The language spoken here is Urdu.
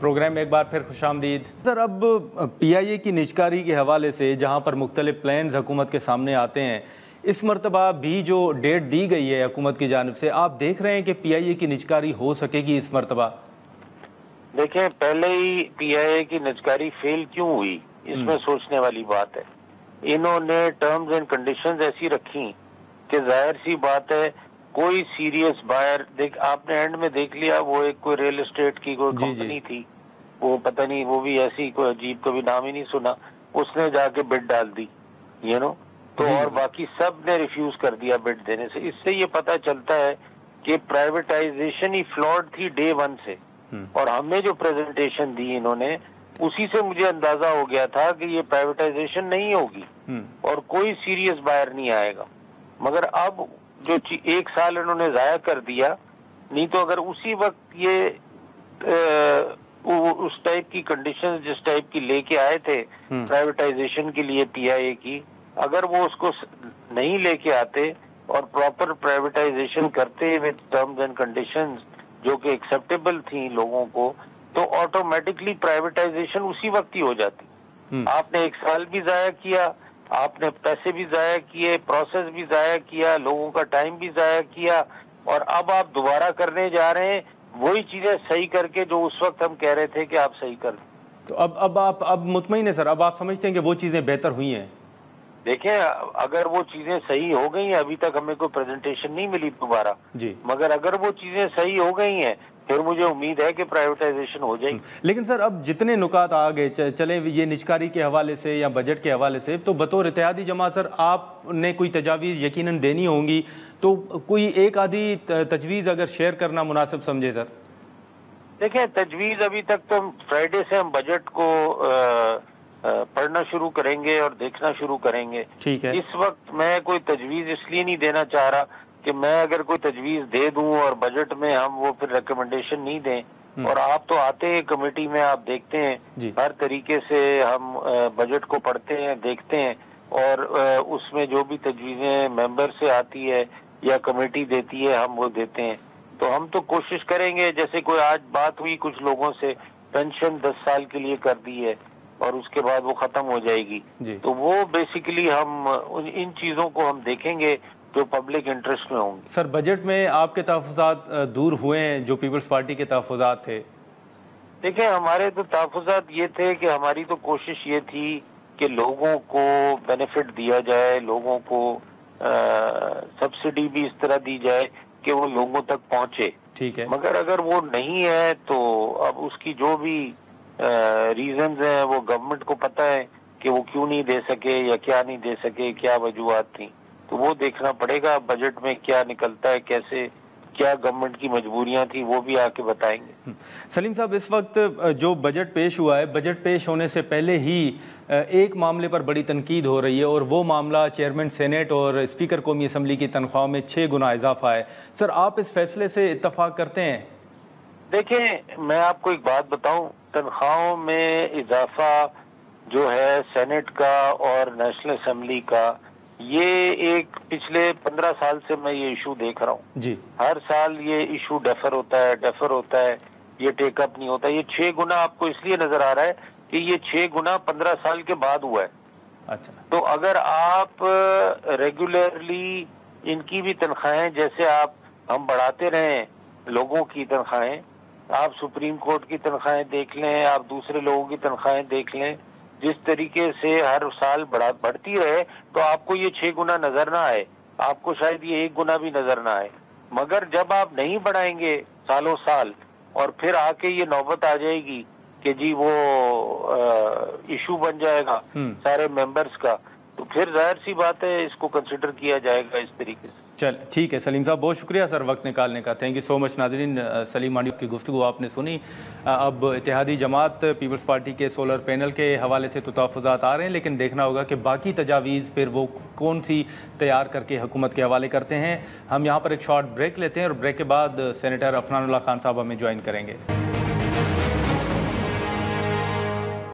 پروگرام میں ایک بار پھر خوش آمدید سر۔ اب پی آئی اے کی نجکاری کے حوالے سے جہاں پر مختلف پلانز حکومت کے سامنے آتے ہیں، اس مرتبہ بھی جو ڈیٹ دی گئی ہے حکومت کی جانب سے، آپ دیکھ رہے ہیں کہ پی آئی اے کی نجکاری ہو سکے گی اس مرتبہ؟ دیکھیں، پہلے ہی پی آئی اے کی نجکاری فیل کیوں ہوئی، اس میں سوچنے والی بات ہے۔ انہوں نے ٹرمز اینڈ کنڈیشنز ایسی رکھی کہ ظاہر سی بات ہے کوئی سیریس بائر، آپ نے اینڈ میں دیکھ لیا، وہ ایک کوئی ریل اسٹیٹ کی کوئی کمپنی تھی، وہ پتہ نہیں، وہ بھی ایسی کوئی عجیب، کبھی نام ہی نہیں سنا، اس نے جا کے بڈ ڈال دی، تو اور باقی سب نے ریفیوز کر دیا بڈ دینے سے۔ اس سے یہ پتہ چلتا ہے کہ پرائیویٹائزیشن ہی فلاڈ تھی ڈے ون سے، اور ہمیں جو پریزنٹیشن دی انہوں نے، اسی سے مجھے اندازہ ہو گیا تھا کہ یہ پرائیویٹائزیشن نہیں ہوگی اور کوئی سیریس بائر نہیں آئے گا۔ مگر اب جو ایک سال انہوں نے ضائع کر دیا، نہیں تو اگر اسی وقت یہ اس ٹائپ کی کنڈیشن جس ٹائپ کی لے کے آئے تھے پرائیویٹائزیشن کے لیے پی آئی اے کی، اگر وہ اس کو نہیں لے کے آتے اور پراپر پرائیویٹائزیشن کرتے وتھ ٹرمز اینڈ کنڈیشنز جو کہ ایکسیپٹیبل تھیں لوگوں کو، تو آٹومیٹکلی پرائیویٹائزیشن اسی وقت ہی ہو جاتی۔ آپ نے ایک سال بھی ضائع کیا، آپ نے پیسے بھی ضائع کیے، پروسیس بھی ضائع کیا، لوگوں کا ٹائم بھی ضائع کیا، اور اب آپ دوبارہ کرنے جا رہے ہیں وہی چیزیں صحیح کر کے جو اس وقت ہم کہہ رہے تھے کہ آپ صحیح کر دیں۔ تو اب مطمئن ہے سر؟ اب آپ سمجھتے ہیں کہ وہ چیزیں بہتر ہوئی ہیں؟ دیکھیں، اگر وہ چیزیں صحیح ہو گئی ہیں، ابھی تک ہمیں کوئی پریزنٹیشن نہیں ملی دوبارہ، مگر اگر وہ چیزیں صحیح ہو گئی ہیں پھر مجھے امید ہے کہ پرائیویٹائزیشن ہو جائے گی۔ لیکن سر اب جتنے نکات آگے چلیں یہ نجکاری کے حوالے سے یا بجٹ کے حوالے سے، تو بطور اتحادی جماعت سر آپ نے کوئی تجاویز یقیناً دینی ہوں گی، تو کوئی ایک آدھی تجویز اگر شیئر کرنا مناسب سمجھے سر؟ دیکھیں، تجویز ابھی تک تو فرائیڈے سے ہم بجٹ کو پڑھنا شروع کریں گے اور دیکھنا شروع کریں گے۔ ٹھیک ہے، اس وقت میں کوئی تجویز اس لیے نہیں دینا چاہ رہا کہ میں اگر کوئی تجویز دے دوں اور بجٹ میں ہم وہ پھر ریکمنڈیشن نہیں دیں، اور آپ تو آتے ہیں کمیٹی میں، آپ دیکھتے ہیں ہر طریقے سے ہم بجٹ کو پڑھتے ہیں، دیکھتے ہیں، اور اس میں جو بھی تجویزیں ممبر سے آتی ہے یا کمیٹی دیتی ہے ہم وہ دیتے ہیں۔ تو ہم تو کوشش کریں گے، جیسے کوئی آج بات ہوئی کچھ لوگوں سے، پینشن 10 سال کے لیے کر دی ہے اور اس کے بعد وہ ختم ہو جائے گی، تو وہ بیسیکلی ہم ان چیزوں کو ہم دیکھیں گے جو پبلک انٹرسٹ میں ہوں گے۔ سر بجٹ میں آپ کے تحفظات دور ہوئے ہیں جو پیپلز پارٹی کے تحفظات تھے؟ دیکھیں، ہمارے تو تحفظات یہ تھے کہ ہماری تو کوشش یہ تھی کہ لوگوں کو بینیفٹ دیا جائے، لوگوں کو سبسڈی بھی اس طرح دی جائے کہ وہ لوگوں تک پہنچے۔ ٹھیک ہے، مگر اگر وہ نہیں ہے تو اب اس کی جو بھی ریزنز ہیں وہ گورنمنٹ کو پتہ ہے کہ وہ کیوں نہیں دے سکے یا کیا نہیں دے سکے، کیا وجوہات تھیں، تو وہ دیکھنا پڑے گا بجٹ میں کیا نکلتا ہے، کیسے، کیا گورنمنٹ کی مجبوریاں تھیں، وہ بھی آ کے بتائیں گے۔ سلیم صاحب، اس وقت جو بجٹ پیش ہوا ہے، بجٹ پیش ہونے سے پہلے ہی ایک معاملے پر بڑی تنقید ہو رہی ہے، اور وہ معاملہ چیئرمین سینیٹ اور اسپیکر قومی اسمبلی کی تنخواہوں میں 6 گنا اضافہ ہے۔ سر آپ اس فیصلے سے اتفاق کرتے ہیں؟ دیکھیں، میں آپ کو ایک بات بتاؤں، تنخواہوں میں اضافہ جو ہے سینیٹ کا اور نیشنل اسمبلی کا، یہ ایک پچھلے 15 سال سے میں یہ ایشو دیکھ رہا ہوں۔ ہر سال یہ ایشو ڈیفر ہوتا ہے، یہ ٹیک اپ نہیں ہوتا۔ یہ 6 گنا آپ کو اس لیے نظر آ رہا ہے کہ یہ 6 گنا 15 سال کے بعد ہوا ہے۔ اچھا، تو اگر آپ ریگولرلی ان کی بھی تنخواہیں، جیسے ہم بڑھاتے رہیں لوگوں کی تنخواہیں، آپ سپریم کورٹ کی تنخواہیں دیکھ لیں، آپ دوسرے لوگوں کی تنخواہیں دیکھ لیں، جس طریقے سے ہر سال بڑھتی رہے تو آپ کو یہ 6 گنا نظر نہ آئے، آپ کو شاید یہ 1 گنا بھی نظر نہ آئے۔ مگر جب آپ نہیں بڑھائیں گے سالوں سال، اور پھر آ کے یہ نوبت آ جائے گی کہ جی وہ ایشو بن جائے گا سارے ممبرز کا، تو پھر ظاہر سی بات ہے اس کو کنسیڈر کیا جائے گا اس طریقے سے۔ چل ٹھیک ہے سلیم صاحب، بہت شکریہ سر وقت نکالنے کا، تھینک یو سو مچ۔ ناظرین، سلیم مانڈی کی گفتگو آپ نے سنی۔ اب اتحادی جماعت پیپلز پارٹی کے سولر پینل کے حوالے سے تو تحفظات آ رہے ہیں، لیکن دیکھنا ہوگا کہ باقی تجاویز پھر وہ کون سی تیار کر کے حکومت کے حوالے کرتے ہیں۔ ہم یہاں پر ایک شارٹ بریک لیتے ہیں اور بریک کے بعد سینیٹر عفنان اللہ خان صاحب ہمیں جوائن کریں گے۔